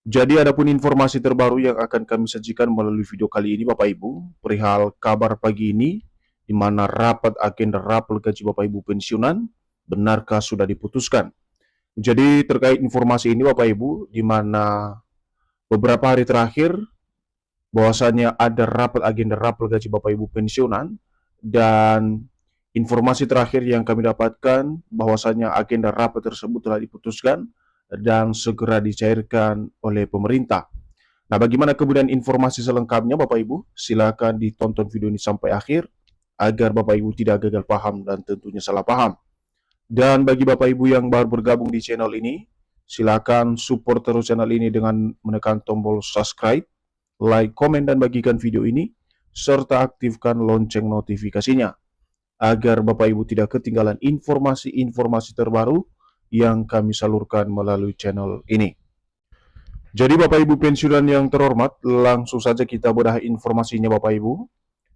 Jadi adapun informasi terbaru yang akan kami sajikan melalui video kali ini Bapak Ibu, perihal kabar pagi ini, di mana rapat agenda rapel gaji Bapak Ibu pensiunan, benarkah sudah diputuskan? Jadi terkait informasi ini Bapak Ibu, di mana beberapa hari terakhir bahwasannya ada rapat agenda rapel gaji Bapak Ibu pensiunan, dan informasi terakhir yang kami dapatkan bahwasannya agenda rapat tersebut telah diputuskan dan segera dicairkan oleh pemerintah. Nah, bagaimana kemudian informasi selengkapnya Bapak Ibu? Silakan ditonton video ini sampai akhir agar Bapak Ibu tidak gagal paham dan tentunya salah paham. Dan bagi Bapak Ibu yang baru bergabung di channel ini, silakan support terus channel ini dengan menekan tombol subscribe, like, komen, dan bagikan video ini, serta aktifkan lonceng notifikasinya agar Bapak Ibu tidak ketinggalan informasi-informasi terbaru yang kami salurkan melalui channel ini. Jadi Bapak Ibu pensiunan yang terhormat, langsung saja kita bedah informasinya Bapak Ibu.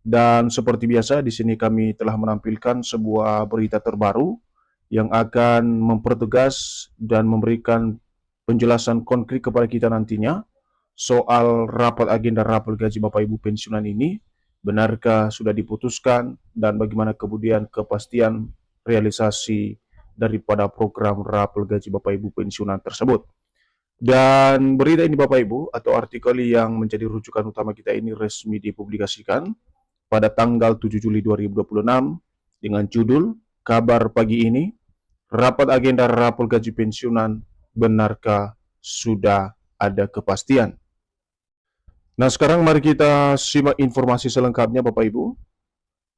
Dan seperti biasa di sini kami telah menampilkan sebuah berita terbaru yang akan mempertegas dan memberikan penjelasan konkret kepada kita nantinya soal rapat agenda rapel gaji Bapak Ibu pensiunan ini, benarkah sudah diputuskan dan bagaimana kemudian kepastian realisasi daripada program rapel gaji Bapak Ibu pensiunan tersebut. Dan berita ini Bapak Ibu atau artikel yang menjadi rujukan utama kita ini resmi dipublikasikan pada tanggal 7 Juli 2026 dengan judul Kabar Pagi Ini, Rapat Agenda Rapel Gaji Pensiunan, Benarkah Sudah Ada Kepastian? Nah, sekarang mari kita simak informasi selengkapnya Bapak Ibu.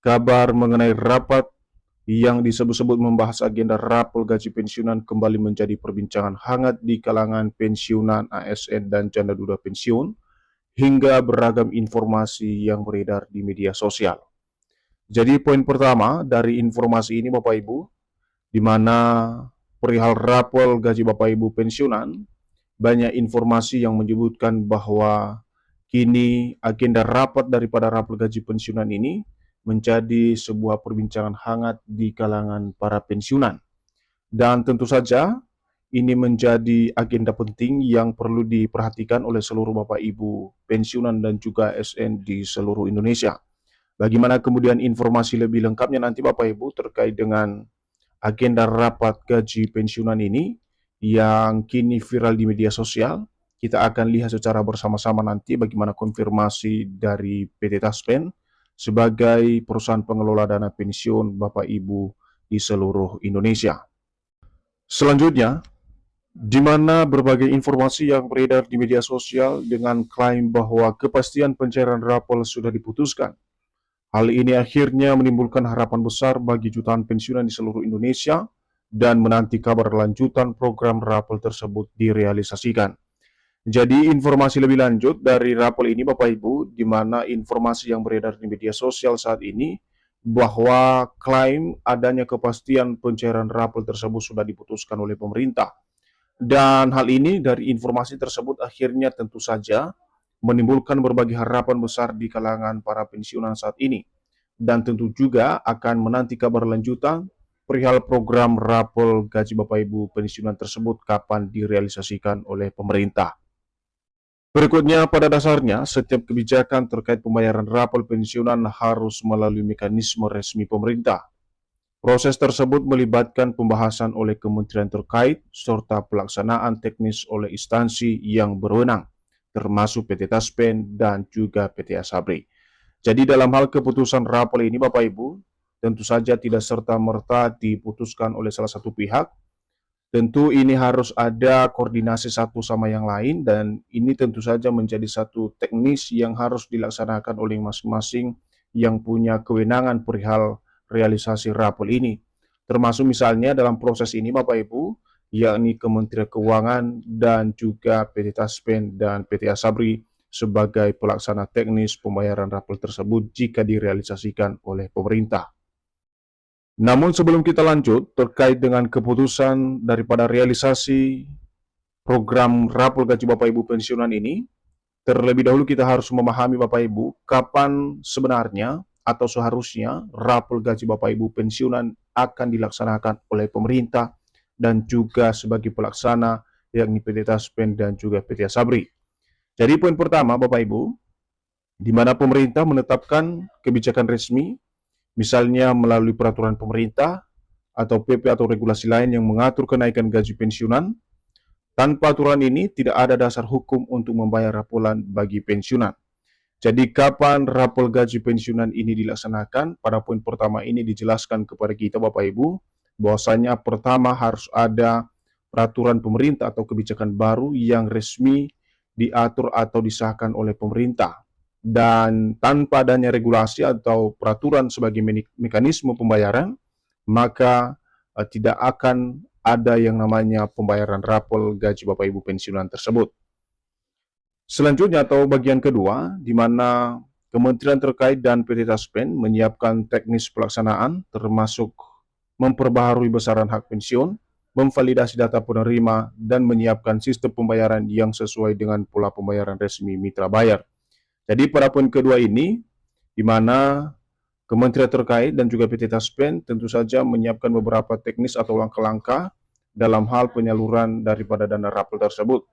Kabar mengenai rapat yang disebut-sebut membahas agenda rapel gaji pensiunan kembali menjadi perbincangan hangat di kalangan pensiunan, ASN, dan janda duda pensiun, hingga beragam informasi yang beredar di media sosial. Jadi poin pertama dari informasi ini Bapak Ibu, di mana perihal rapel gaji Bapak Ibu pensiunan, banyak informasi yang menyebutkan bahwa kini agenda rapat daripada rapel gaji pensiunan ini menjadi sebuah perbincangan hangat di kalangan para pensiunan. Dan tentu saja ini menjadi agenda penting yang perlu diperhatikan oleh seluruh Bapak Ibu pensiunan dan juga ASN di seluruh Indonesia. Bagaimana kemudian informasi lebih lengkapnya nanti Bapak Ibu terkait dengan agenda rapat gaji pensiunan ini yang kini viral di media sosial. Kita akan lihat secara bersama-sama nanti bagaimana konfirmasi dari PT Taspen sebagai perusahaan pengelola dana pensiun Bapak Ibu di seluruh Indonesia. Selanjutnya, di mana berbagai informasi yang beredar di media sosial dengan klaim bahwa kepastian pencairan rapel sudah diputuskan. Hal ini akhirnya menimbulkan harapan besar bagi jutaan pensiunan di seluruh Indonesia dan menanti kabar lanjutan program rapel tersebut direalisasikan. Jadi informasi lebih lanjut dari rapel ini Bapak Ibu, di mana informasi yang beredar di media sosial saat ini bahwa klaim adanya kepastian pencairan rapel tersebut sudah diputuskan oleh pemerintah. Dan hal ini dari informasi tersebut akhirnya tentu saja menimbulkan berbagai harapan besar di kalangan para pensiunan saat ini. Dan tentu juga akan menanti kabar lanjutan perihal program rapel gaji Bapak Ibu pensiunan tersebut kapan direalisasikan oleh pemerintah. Berikutnya, pada dasarnya, setiap kebijakan terkait pembayaran rapel pensiunan harus melalui mekanisme resmi pemerintah. Proses tersebut melibatkan pembahasan oleh kementerian terkait serta pelaksanaan teknis oleh instansi yang berwenang, termasuk PT Taspen dan juga PT Asabri. Jadi dalam hal keputusan rapel ini Bapak Ibu, tentu saja tidak serta-merta diputuskan oleh salah satu pihak. Tentu ini harus ada koordinasi satu sama yang lain dan ini tentu saja menjadi satu teknis yang harus dilaksanakan oleh masing-masing yang punya kewenangan perihal realisasi rapel ini. Termasuk misalnya dalam proses ini Bapak Ibu, yakni Kementerian Keuangan dan juga PT Taspen dan PT Asabri sebagai pelaksana teknis pembayaran rapel tersebut jika direalisasikan oleh pemerintah. Namun sebelum kita lanjut terkait dengan keputusan daripada realisasi program rapel gaji Bapak Ibu pensiunan ini, terlebih dahulu kita harus memahami Bapak Ibu kapan sebenarnya atau seharusnya rapel gaji Bapak Ibu pensiunan akan dilaksanakan oleh pemerintah dan juga sebagai pelaksana yakni PT Taspen dan juga PT Asabri. Jadi poin pertama Bapak Ibu, di mana pemerintah menetapkan kebijakan resmi, misalnya melalui peraturan pemerintah atau PP atau regulasi lain yang mengatur kenaikan gaji pensiunan. Tanpa aturan ini, tidak ada dasar hukum untuk membayar rapolan bagi pensiunan. Jadi, kapan rapol gaji pensiunan ini dilaksanakan? Pada poin pertama ini dijelaskan kepada kita, Bapak Ibu, bahwasanya pertama harus ada peraturan pemerintah atau kebijakan baru yang resmi diatur atau disahkan oleh pemerintah. Dan tanpa adanya regulasi atau peraturan sebagai mekanisme pembayaran, maka tidak akan ada yang namanya pembayaran rapol gaji Bapak Ibu pensiunan tersebut. Selanjutnya atau bagian kedua, di mana kementerian terkait dan PT Taspen menyiapkan teknis pelaksanaan termasuk memperbaharui besaran hak pensiun, memvalidasi data penerima, dan menyiapkan sistem pembayaran yang sesuai dengan pola pembayaran resmi mitra bayar. Jadi pada poin kedua ini, di mana kementerian terkait dan juga PT Taspen tentu saja menyiapkan beberapa teknis atau langkah-langkah dalam hal penyaluran daripada dana rapel tersebut,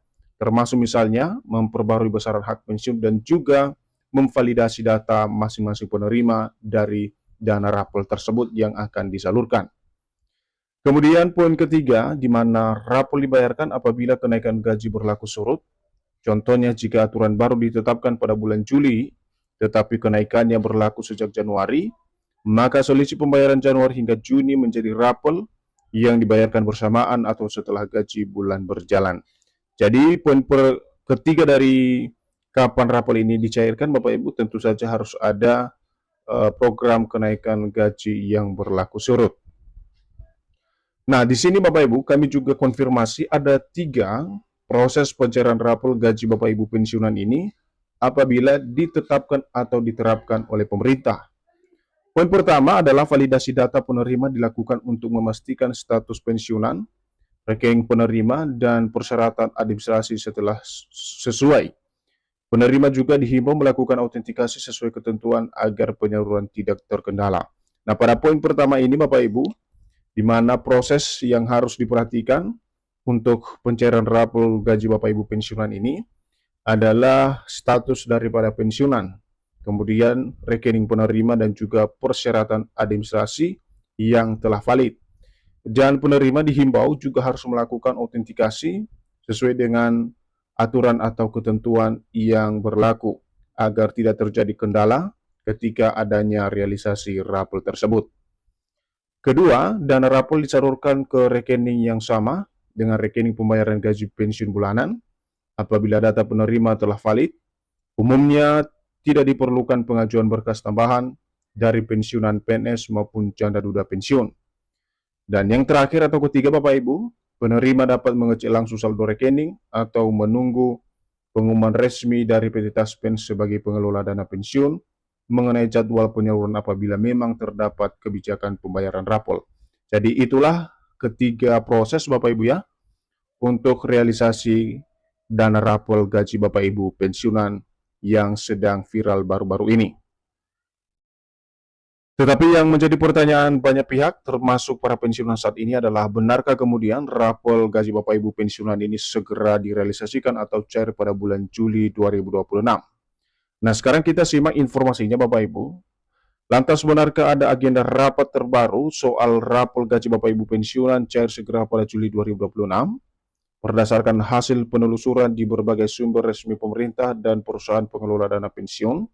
termasuk misalnya memperbarui besaran hak pensiun dan juga memvalidasi data masing-masing penerima dari dana rapel tersebut yang akan disalurkan. Kemudian poin ketiga, di mana rapel dibayarkan apabila kenaikan gaji berlaku surut. Contohnya jika aturan baru ditetapkan pada bulan Juli, tetapi kenaikannya berlaku sejak Januari, maka selisih pembayaran Januari hingga Juni menjadi rapel yang dibayarkan bersamaan atau setelah gaji bulan berjalan. Jadi poin ketiga dari kapan rapel ini dicairkan, Bapak Ibu, tentu saja harus ada program kenaikan gaji yang berlaku surut. Nah, di sini Bapak Ibu, kami juga konfirmasi ada 3 proses pencairan rapel gaji Bapak Ibu pensiunan ini apabila ditetapkan atau diterapkan oleh pemerintah. Poin pertama adalah validasi data penerima dilakukan untuk memastikan status pensiunan, rekening penerima, dan persyaratan administrasi setelah sesuai. Penerima juga dihimbau melakukan autentikasi sesuai ketentuan agar penyaluran tidak terkendala. Nah, pada poin pertama ini Bapak Ibu, di mana proses yang harus diperhatikan untuk pencairan rapel gaji Bapak Ibu pensiunan ini adalah status daripada pensiunan, kemudian rekening penerima dan juga persyaratan administrasi yang telah valid. Dan penerima dihimbau juga harus melakukan autentikasi sesuai dengan aturan atau ketentuan yang berlaku agar tidak terjadi kendala ketika adanya realisasi rapel tersebut. Kedua, dana rapel disalurkan ke rekening yang sama dengan rekening pembayaran gaji pensiun bulanan. Apabila data penerima telah valid, umumnya tidak diperlukan pengajuan berkas tambahan dari pensiunan PNS maupun janda duda pensiun. Dan yang terakhir atau ketiga Bapak Ibu, penerima dapat mengecek langsung saldo rekening atau menunggu pengumuman resmi dari PT Taspen sebagai pengelola dana pensiun mengenai jadwal penyaluran apabila memang terdapat kebijakan pembayaran rapel. Jadi itulah ketiga proses Bapak Ibu ya untuk realisasi dana rapel gaji Bapak Ibu pensiunan yang sedang viral baru-baru ini. Tetapi yang menjadi pertanyaan banyak pihak termasuk para pensiunan saat ini adalah benarkah kemudian rapel gaji Bapak Ibu pensiunan ini segera direalisasikan atau cair pada bulan Juli 2026? Nah, sekarang kita simak informasinya Bapak Ibu. Lantas benarkah ada agenda rapat terbaru soal rapel gaji Bapak Ibu pensiunan cair segera pada Juli 2026? Berdasarkan hasil penelusuran di berbagai sumber resmi pemerintah dan perusahaan pengelola dana pensiun,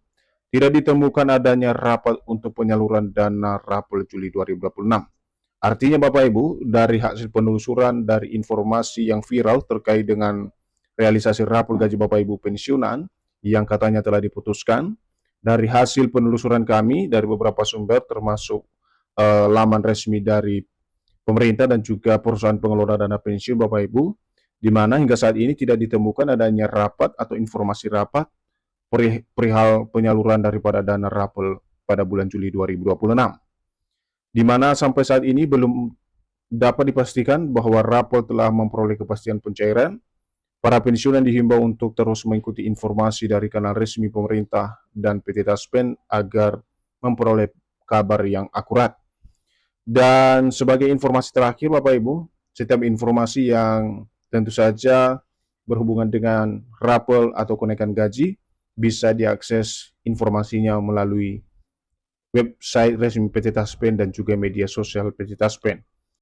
tidak ditemukan adanya rapat untuk penyaluran dana rapel Juli 2026. Artinya Bapak Ibu, dari hasil penelusuran dari informasi yang viral terkait dengan realisasi rapel gaji Bapak Ibu pensiunan, yang katanya telah diputuskan, dari hasil penelusuran kami dari beberapa sumber termasuk laman resmi dari pemerintah dan juga perusahaan pengelola dana pensiun Bapak Ibu, di mana hingga saat ini tidak ditemukan adanya rapat atau informasi rapat perihal penyaluran daripada dana rapel pada bulan Juli 2026. Di mana sampai saat ini belum dapat dipastikan bahwa rapel telah memperoleh kepastian pencairan. Para pensiunan dihimbau untuk terus mengikuti informasi dari kanal resmi pemerintah dan PT Taspen agar memperoleh kabar yang akurat. Dan sebagai informasi terakhir Bapak Ibu, setiap informasi yang Tentu saja berhubungan dengan rapel atau kenaikan gaji, bisa diakses informasinya melalui website resmi PT Taspen dan juga media sosial PT Taspen.